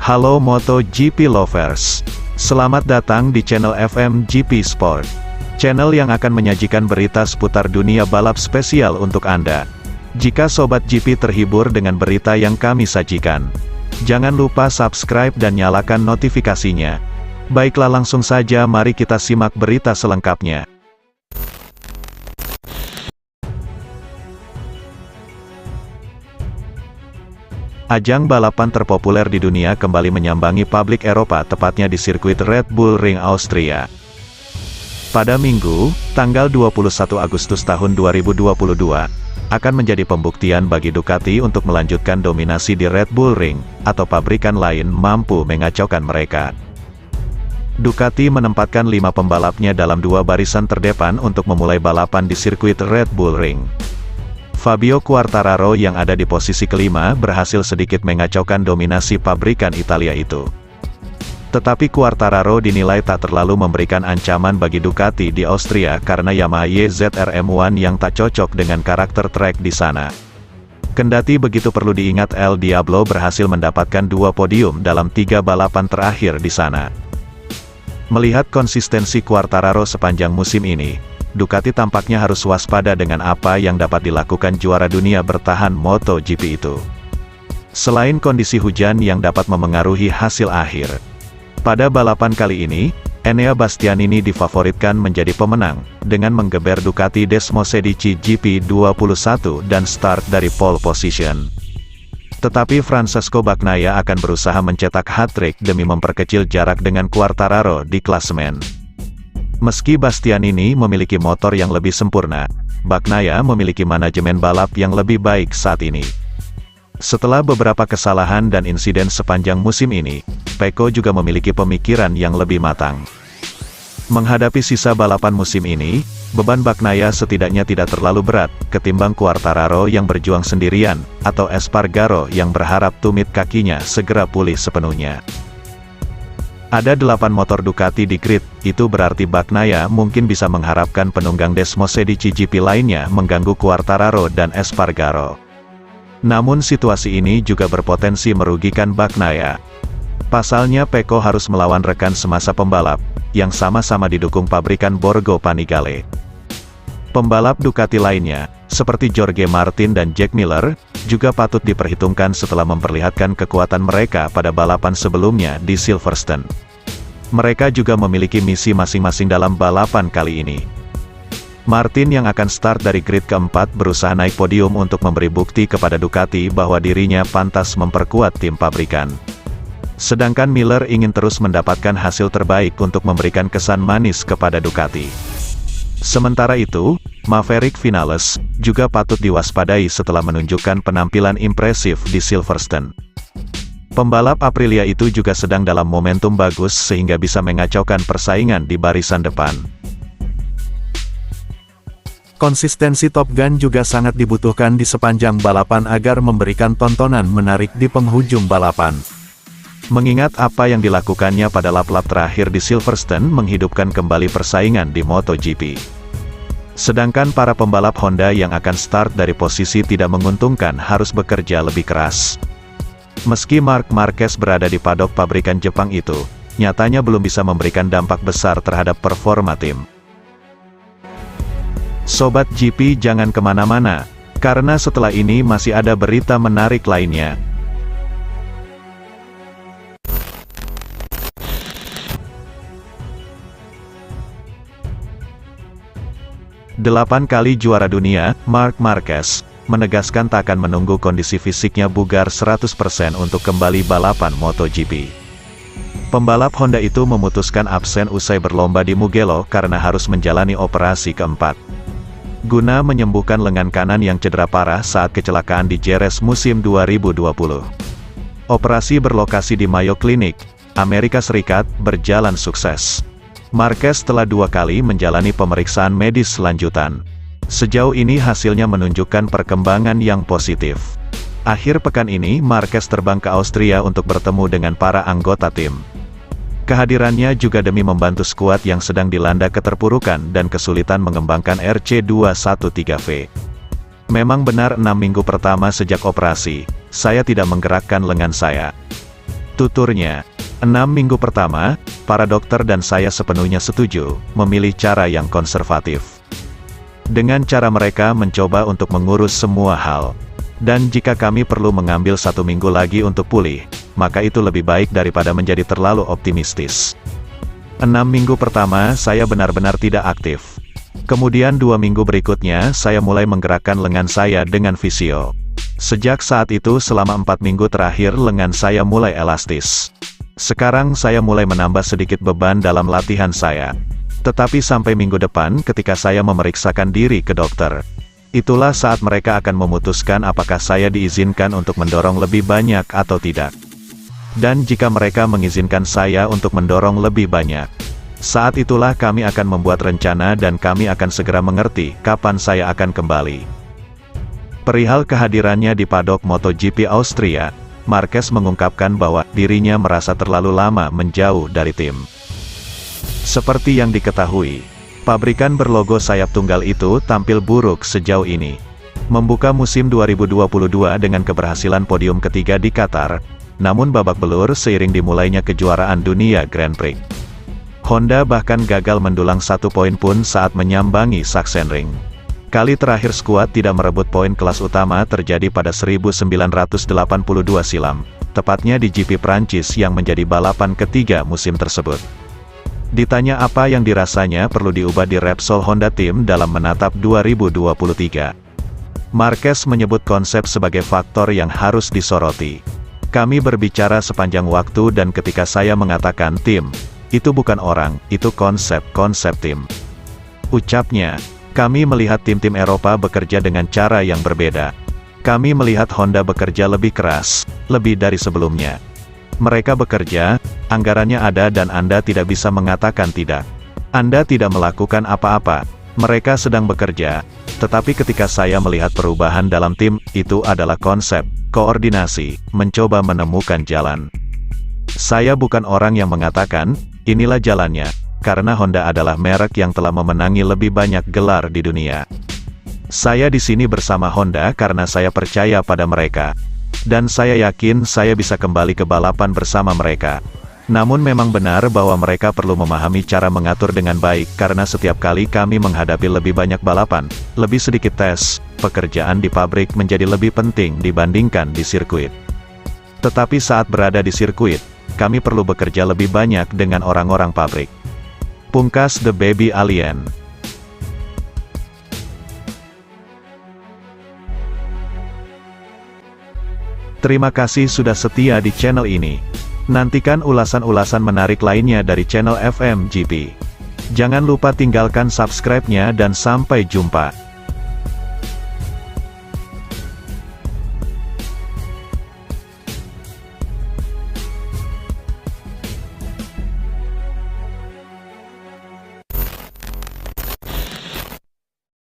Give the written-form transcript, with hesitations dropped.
Halo MotoGP lovers, selamat datang di channel FMGP Sport, channel yang akan menyajikan berita seputar dunia balap spesial untuk Anda. Jika Sobat GP terhibur dengan berita yang kami sajikan, jangan lupa subscribe dan nyalakan notifikasinya. Baiklah, langsung saja mari kita simak berita selengkapnya. Ajang balapan terpopuler di dunia kembali menyambangi publik Eropa, tepatnya di sirkuit Red Bull Ring Austria. Pada Minggu, tanggal 21 Agustus tahun 2022, akan menjadi pembuktian bagi Ducati untuk melanjutkan dominasi di Red Bull Ring, atau pabrikan lain mampu mengacaukan mereka. Ducati menempatkan 5 pembalapnya dalam 2 barisan terdepan untuk memulai balapan di sirkuit Red Bull Ring. Fabio Quartararo yang ada di posisi kelima berhasil sedikit mengacaukan dominasi pabrikan Italia itu. Tetapi Quartararo dinilai tak terlalu memberikan ancaman bagi Ducati di Austria karena Yamaha YZR M1 yang tak cocok dengan karakter trek di sana. Kendati begitu, perlu diingat El Diablo berhasil mendapatkan 2 podium dalam 3 balapan terakhir di sana. Melihat konsistensi Quartararo sepanjang musim ini, Ducati tampaknya harus waspada dengan apa yang dapat dilakukan juara dunia bertahan MotoGP itu. Selain kondisi hujan yang dapat memengaruhi hasil akhir, pada balapan kali ini, Enea Bastianini difavoritkan menjadi pemenang, dengan menggeber Ducati Desmosedici GP21 dan start dari pole position. Tetapi Francesco Bagnaia akan berusaha mencetak hat-trick demi memperkecil jarak dengan Quartararo di klasemen. Meski Bastianini memiliki motor yang lebih sempurna, Bagnaia memiliki manajemen balap yang lebih baik saat ini. Setelah beberapa kesalahan dan insiden sepanjang musim ini, Pecco juga memiliki pemikiran yang lebih matang. Menghadapi sisa balapan musim ini, beban Bagnaia setidaknya tidak terlalu berat, ketimbang Quartararo yang berjuang sendirian, atau Espargaro yang berharap tumit kakinya segera pulih sepenuhnya. Ada 8 motor Ducati di grid, itu berarti Bagnaia mungkin bisa mengharapkan penunggang Desmosedici GP lainnya mengganggu Quartararo dan Espargaro. Namun situasi ini juga berpotensi merugikan Bagnaia. Pasalnya Pecco harus melawan rekan semasa pembalap, yang sama-sama didukung pabrikan Borgo Panigale. Pembalap Ducati lainnya, seperti Jorge Martin dan Jack Miller, juga patut diperhitungkan setelah memperlihatkan kekuatan mereka pada balapan sebelumnya di Silverstone. Mereka juga memiliki misi masing-masing dalam balapan kali ini. Martin yang akan start dari grid keempat berusaha naik podium untuk memberi bukti kepada Ducati bahwa dirinya pantas memperkuat tim pabrikan. Sedangkan Miller ingin terus mendapatkan hasil terbaik untuk memberikan kesan manis kepada Ducati. Sementara itu, Maverick Vinales juga patut diwaspadai setelah menunjukkan penampilan impresif di Silverstone. Pembalap Aprilia itu juga sedang dalam momentum bagus sehingga bisa mengacaukan persaingan di barisan depan. Konsistensi Top Gun juga sangat dibutuhkan di sepanjang balapan agar memberikan tontonan menarik di penghujung balapan. Mengingat apa yang dilakukannya pada lap-lap terakhir di Silverstone menghidupkan kembali persaingan di MotoGP. Sedangkan para pembalap Honda yang akan start dari posisi tidak menguntungkan harus bekerja lebih keras. Meski Marc Marquez berada di padok pabrikan Jepang itu, nyatanya belum bisa memberikan dampak besar terhadap performa tim. Sobat GP jangan kemana-mana, karena setelah ini masih ada berita menarik lainnya. Delapan kali juara dunia, Marc Marquez menegaskan tak akan menunggu kondisi fisiknya bugar 100% untuk kembali balapan MotoGP. Pembalap Honda itu memutuskan absen usai berlomba di Mugello karena harus menjalani operasi keempat, guna menyembuhkan lengan kanan yang cedera parah saat kecelakaan di Jerez musim 2020. Operasi berlokasi di Mayo Clinic, Amerika Serikat, berjalan sukses. Marquez telah 2 kali menjalani pemeriksaan medis lanjutan. Sejauh ini hasilnya menunjukkan perkembangan yang positif. Akhir pekan ini Marquez terbang ke Austria untuk bertemu dengan para anggota tim. Kehadirannya juga demi membantu skuad yang sedang dilanda keterpurukan dan kesulitan mengembangkan RC213V. Memang benar 6 minggu pertama sejak operasi, saya tidak menggerakkan lengan saya. Tuturnya, 6 minggu pertama, para dokter dan saya sepenuhnya setuju, memilih cara yang konservatif. Dengan cara mereka mencoba untuk mengurus semua hal. Dan jika kami perlu mengambil 1 minggu lagi untuk pulih, maka itu lebih baik daripada menjadi terlalu optimistis. 6 minggu pertama saya benar-benar tidak aktif. Kemudian 2 minggu berikutnya saya mulai menggerakkan lengan saya dengan fisio. Sejak saat itu selama 4 minggu terakhir lengan saya mulai elastis. Sekarang saya mulai menambah sedikit beban dalam latihan saya. Tetapi sampai minggu depan ketika saya memeriksakan diri ke dokter, itulah saat mereka akan memutuskan apakah saya diizinkan untuk mendorong lebih banyak atau tidak. Dan jika mereka mengizinkan saya untuk mendorong lebih banyak, saat itulah kami akan membuat rencana dan kami akan segera mengerti kapan saya akan kembali. Perihal kehadirannya di paddock MotoGP Austria, Marquez mengungkapkan bahwa dirinya merasa terlalu lama menjauh dari tim. Seperti yang diketahui, pabrikan berlogo sayap tunggal itu tampil buruk sejauh ini. Membuka musim 2022 dengan keberhasilan podium ketiga di Qatar, namun babak belur seiring dimulainya kejuaraan dunia Grand Prix. Honda bahkan gagal mendulang 1 poin pun saat menyambangi Sachsenring. Kali terakhir skuad tidak merebut poin kelas utama terjadi pada 1982 silam, tepatnya di GP Prancis yang menjadi balapan ketiga musim tersebut. Ditanya apa yang dirasanya perlu diubah di Repsol Honda Team dalam menatap 2023. Marquez menyebut konsep sebagai faktor yang harus disoroti. Kami berbicara sepanjang waktu dan ketika saya mengatakan tim, itu bukan orang, itu konsep tim. Ucapnya, kami melihat tim-tim Eropa bekerja dengan cara yang berbeda. Kami melihat Honda bekerja lebih keras, lebih dari sebelumnya. Mereka bekerja, anggarannya ada dan Anda tidak bisa mengatakan tidak. Anda tidak melakukan apa-apa, mereka sedang bekerja. Tetapi ketika saya melihat perubahan dalam tim, itu adalah konsep, koordinasi, mencoba menemukan jalan. Saya bukan orang yang mengatakan, inilah jalannya, karena Honda adalah merek yang telah memenangi lebih banyak gelar di dunia. Saya di sini bersama Honda karena saya percaya pada mereka. Dan saya yakin saya bisa kembali ke balapan bersama mereka. Namun memang benar bahwa mereka perlu memahami cara mengatur dengan baik karena setiap kali kami menghadapi lebih banyak balapan, lebih sedikit tes, pekerjaan di pabrik menjadi lebih penting dibandingkan di sirkuit. Tetapi saat berada di sirkuit, kami perlu bekerja lebih banyak dengan orang-orang pabrik. Pungkas The Baby Alien. Terima kasih sudah setia di channel ini. Nantikan ulasan-ulasan menarik lainnya dari channel FMGP. Jangan lupa tinggalkan subscribe-nya dan sampai jumpa.